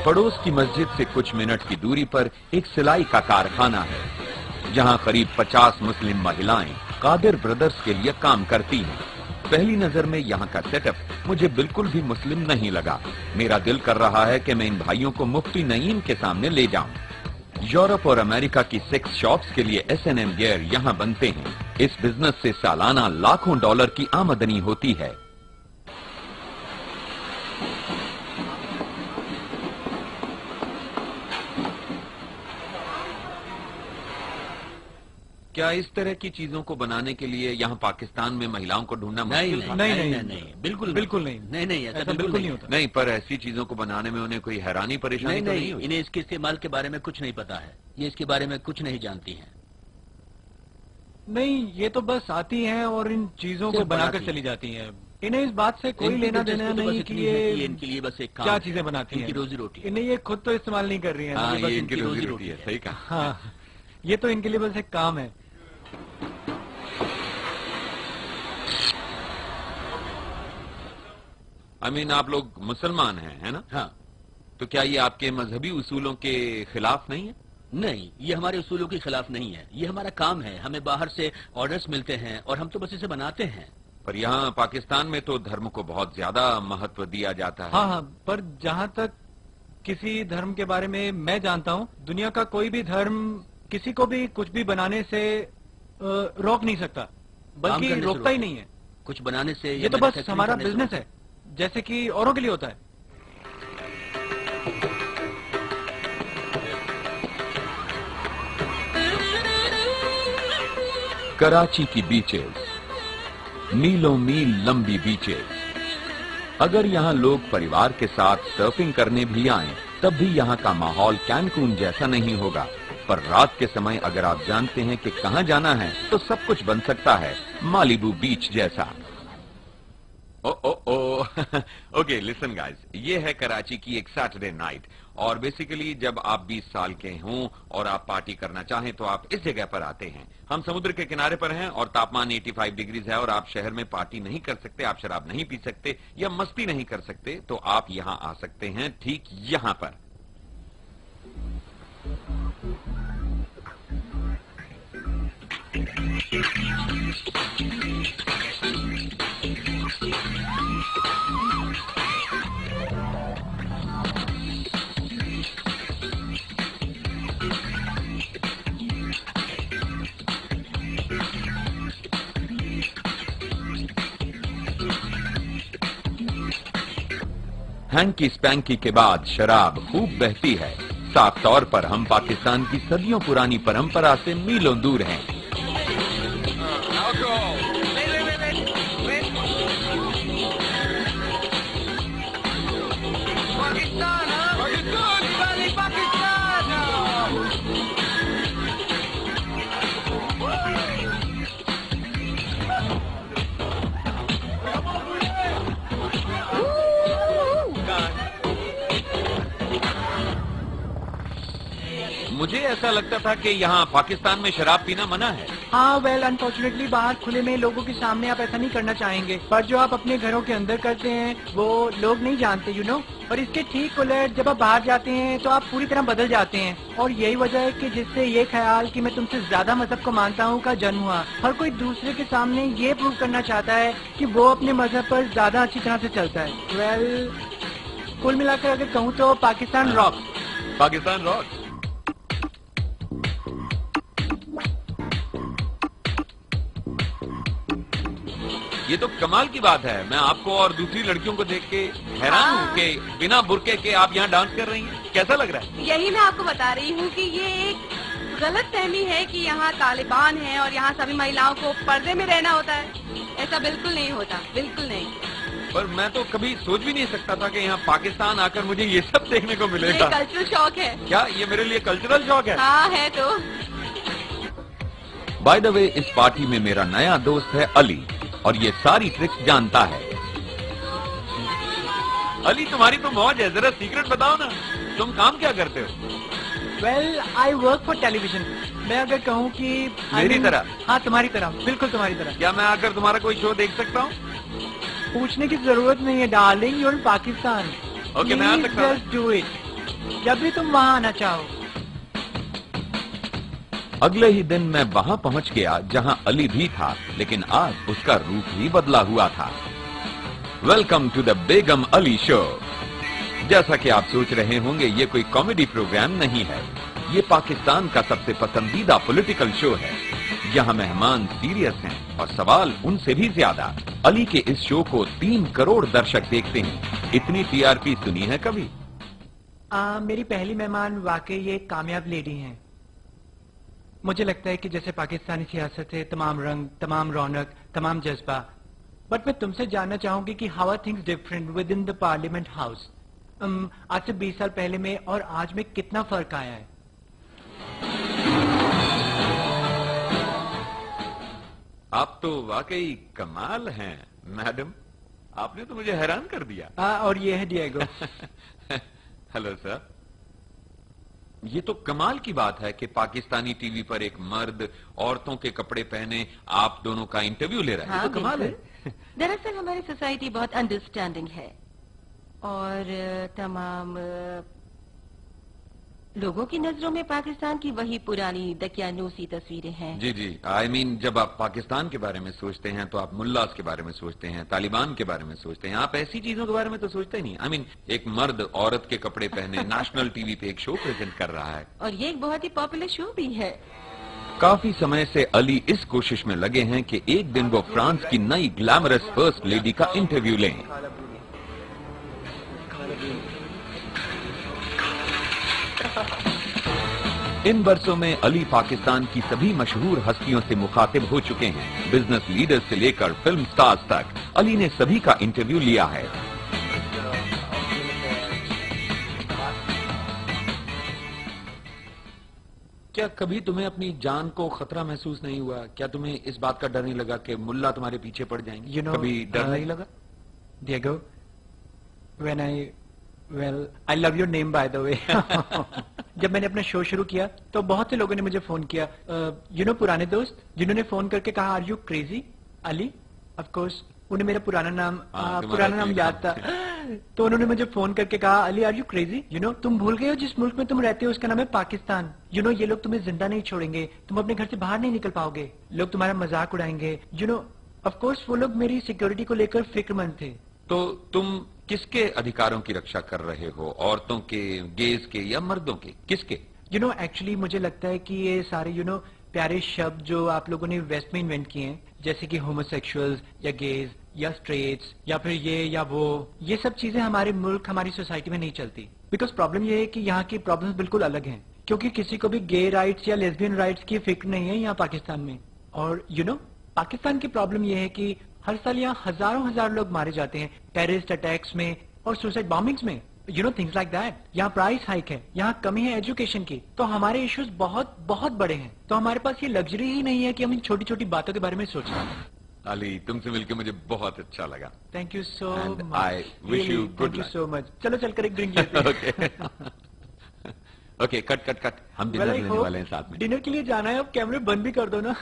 पड़ोस की मस्जिद से कुछ मिनट की दूरी पर एक सिलाई का कारखाना है, जहां करीब 50 मुस्लिम महिलाएं कादिर ब्रदर्स के लिए काम करती हैं। पहली नजर में यहाँ का सेटअप मुझे बिल्कुल भी मुस्लिम नहीं लगा। मेरा दिल कर रहा है कि मैं इन भाइयों को मुफ्ती नईम के सामने ले जाऊं। यूरोप और अमेरिका की सेक्स शॉप्स के लिए S&M गियर यहाँ बनते हैं। इस बिजनेस से सालाना लाखों डॉलर की आमदनी होती है। क्या इस तरह की चीजों को बनाने के लिए यहाँ पाकिस्तान में महिलाओं को ढूंढना मुश्किल था? नहीं, बिल्कुल नहीं, ऐसा बिल्कुल नहीं होता। नहीं, पर ऐसी चीजों को बनाने में उन्हें कोई हैरानी परेशानी तो नहीं हुई? इन्हें इसके इस्तेमाल के बारे में कुछ नहीं पता है, ये इसके बारे में कुछ नहीं जानती हैं। नहीं, ये तो बस आती हैं और इन चीजों को बनाकर चली जाती हैं। इन्हें इस बात से कोई लेना देना नहीं कि ये इनके लिए बस एक क्या चीजें बनाती हैं, इनकी रोजी रोटी। इन्हें ये खुद तो इस्तेमाल नहीं कर रही है। हाँ, ये इनकी रोजी रोटी है। सही कहा। हाँ, ये तो इनके लिए बस एक काम है। आप लोग मुसलमान हैं, है ना? हाँ। तो क्या ये आपके मजहबी उसूलों के खिलाफ नहीं है? नहीं, ये हमारे उसूलों के खिलाफ नहीं है। ये हमारा काम है, हमें बाहर से ऑर्डर्स मिलते हैं और हम तो बस इसे बनाते हैं। पर यहाँ पाकिस्तान में तो धर्म को बहुत ज्यादा महत्व दिया जाता है। हाँ, पर जहाँ तक किसी धर्म के बारे में मैं जानता हूँ, दुनिया का कोई भी धर्म किसी को भी कुछ भी बनाने से रोक नहीं सकता, बल्कि रोकता ही नहीं है कुछ बनाने से। ये तो बस हमारा बिजनेस है, जैसे कि औरों के लिए होता है। कराची की बीचेस, मीलों मील लंबी बीचेस। अगर यहाँ लोग परिवार के साथ सर्फिंग करने भी आएं, तब भी यहाँ का माहौल कैनकून जैसा नहीं होगा। पर रात के समय अगर आप जानते हैं कि कहाँ जाना है, तो सब कुछ बन सकता है मालिबू बीच जैसा। ओके, लिसन गाइस, ये है कराची की एक सैटरडे नाइट। और बेसिकली जब आप 20 साल के हों और आप पार्टी करना चाहें तो आप इस जगह पर आते हैं। हम समुद्र के किनारे पर हैं और तापमान 85 डिग्रीज है और आप शहर में पार्टी नहीं कर सकते, आप शराब नहीं पी सकते या मस्ती नहीं कर सकते, तो आप यहाँ आ सकते हैं ठीक यहाँ पर। हैंकी स्पैंकी के बाद शराब खूब बहती है। साफ तौर पर हम पाकिस्तान की सदियों पुरानी परंपरा से मीलों दूर हैं। मुझे ऐसा लगता था कि यहाँ पाकिस्तान में शराब पीना मना है। हाँ, वेल अनफॉर्चुनेटली बाहर खुले में लोगों के सामने आप ऐसा नहीं करना चाहेंगे, पर जो आप अपने घरों के अंदर करते हैं वो लोग नहीं जानते, यू नो। और इसके ठीक उलट जब आप बाहर जाते हैं तो आप पूरी तरह बदल जाते हैं। और यही वजह है कि जिससे ये ख्याल कि मैं तुमसे ज्यादा मजहब को मानता हूँ का जन्म हुआ। हर कोई दूसरे के सामने ये प्रूव करना चाहता है कि वो अपने मजहब पर ज्यादा अच्छी तरह से चलता है। वेल, कुल मिलाकर अगर कहूँ तो पाकिस्तान रॉक। पाकिस्तान रॉक। ये तो कमाल की बात है। मैं आपको और दूसरी लड़कियों को देख के हैरान हूँ कि बिना बुर्के के आप यहाँ डांस कर रही हैं। कैसा लग रहा है? यही मैं आपको बता रही हूँ कि ये एक गलत फहमी है कि यहाँ तालिबान है और यहाँ सभी महिलाओं को पर्दे में रहना होता है। ऐसा बिल्कुल नहीं होता, बिल्कुल नहीं। पर मैं तो कभी सोच भी नहीं सकता था कि यहाँ पाकिस्तान आकर मुझे ये सब देखने को मिलेगा। ये कल्चरल शॉक है। क्या ये मेरे लिए कल्चरल शॉक है? हाँ, है तो। बाय द वे, इस पार्टी में मेरा नया दोस्त है अली और ये सारी ट्रिक्स जानता है। अली, तुम्हारी तो मौज है, जरा सीक्रेट बताओ ना, तुम काम क्या करते हो? Well, I work for television. मैं अगर कहूँ कि मेरी तरह? हाँ, तुम्हारी तरह, बिल्कुल तुम्हारी तरह। क्या मैं आकर तुम्हारा कोई शो देख सकता हूँ? पूछने की जरूरत नहीं है darling, you're in Pakistan. Okay, मैं आ सकता हूँ। Just do it. जब भी तुम वहाँ आना चाहो। अगले ही दिन मैं वहां पहुंच गया जहां अली भी था, लेकिन आज उसका रूप ही बदला हुआ था। Welcome to the Begum Ali show. जैसा कि आप सोच रहे होंगे, ये कोई कॉमेडी प्रोग्राम नहीं है। ये पाकिस्तान का सबसे पसंदीदा पॉलिटिकल शो है। यहाँ मेहमान सीरियस हैं और सवाल उनसे भी ज्यादा। अली के इस शो को 3 करोड़ दर्शक देखते हैं। इतनी टीआरपी सुनी है कभी? मेरी पहली मेहमान वाकई ये कामयाब लेडी हैं। मुझे लगता है कि जैसे पाकिस्तानी सियासत है, तमाम रंग, तमाम रौनक, तमाम जज्बा। बट मैं तुमसे जानना चाहूंगी कि how are things different within the parliament house. आज से 20 साल पहले में और आज में कितना फर्क आया है? आप तो वाकई कमाल हैं मैडम, आपने तो मुझे हैरान कर दिया। और ये है डिएगो। Hello sir. ये तो कमाल की बात है कि पाकिस्तानी टीवी पर एक मर्द औरतों के कपड़े पहने आप दोनों का इंटरव्यू ले रहा है। ये तो कमाल है। दरअसल हमारी सोसाइटी बहुत अंडरस्टैंडिंग है और तमाम लोगों की नजरों में पाकिस्तान की वही पुरानी दकियानूसी तस्वीरें हैं। जी जी, आई मीन जब आप पाकिस्तान के बारे में सोचते हैं तो आप मुल्लास के बारे में सोचते हैं, तालिबान के बारे में सोचते हैं, आप ऐसी चीजों के बारे में तो सोचते नहीं। आई मीन एक मर्द औरत के कपड़े पहने नेशनल टीवी पे एक शो प्रेजेंट कर रहा है, और ये एक बहुत ही पॉपुलर शो भी है। काफी समय से अली इस कोशिश में लगे हैं कि एक दिन वो फ्रांस की नई ग्लैमरस फर्स्ट लेडी का इंटरव्यू लें। इन वर्षों में अली पाकिस्तान की सभी मशहूर हस्तियों से मुखातिब हो चुके हैं। बिजनेस लीडर्स से लेकर फिल्म स्टार्स तक अली ने सभी का इंटरव्यू लिया है। क्या कभी तुम्हें अपनी जान को खतरा महसूस नहीं हुआ? क्या तुम्हें इस बात का डर नहीं लगा कि मुल्ला तुम्हारे पीछे पड़ जाएंगे? कभी डर नहीं लगा? Diego, I love your name by the way. जब मैंने अपना शो शुरू किया तो बहुत से लोगों ने मुझे फोन किया, पुराने दोस्त जिन्होंने फोन करके कहा are you crazy Ali. Of course उन्हें मेरा पुराना नाम याद था, तो उन्होंने मुझे फोन करके कहा अली आर यू क्रेजी, तुम भूल गए हो जिस मुल्क में तुम रहते हो उसका नाम है पाकिस्तान। ये लोग तुम्हें जिंदा नहीं छोड़ेंगे, तुम अपने घर से बाहर नहीं निकल पाओगे, लोग तुम्हारा मजाक उड़ाएंगे। ऑफ कोर्स वो लोग मेरी सिक्योरिटी को लेकर फिक्रमंद थे। तो तुम किसके अधिकारों की रक्षा कर रहे हो? औरतों के, गेज के या मर्दों के? किसके? एक्चुअली मुझे लगता है कि ये सारे प्यारे शब्द जो आप लोगों ने वेस्ट में इन्वेंट किए हैं, जैसे कि होमोसेक्सुअल्स या गेज या स्ट्रेट्स या फिर ये या वो, ये सब चीजें हमारे मुल्क, हमारी सोसाइटी में नहीं चलती। बिकॉज प्रॉब्लम ये है कि यहाँ की प्रॉब्लम्स बिल्कुल अलग हैं, क्योंकि किसी को भी गे राइट्स या लेस्बियन राइट्स की फिक्र नहीं है यहाँ पाकिस्तान में। और पाकिस्तान की प्रॉब्लम ये है कि हर साल यहाँ हजार लोग मारे जाते हैं टेररिस्ट अटैक्स में और सुसाइड बॉम्बिंग्स में, थिंग्स लाइक दैट। यहाँ प्राइस हाइक है, यहाँ कमी है एजुकेशन की, तो हमारे इश्यूज बहुत बहुत बड़े हैं। तो हमारे पास ये लग्जरी ही नहीं है कि हम इन छोटी छोटी बातों के बारे में सोचें। अली, तुमसे मिलकर मुझे बहुत अच्छा लगा। Thank you so much. I wish you good thank you so much. चलो चलकर एक ड्रिंक लेते हैं। Okay, cut. हम डिनर लेने वाले हैं साथ में। डिनर के लिए जाना है, अब कैमरे बंद भी कर दो ना।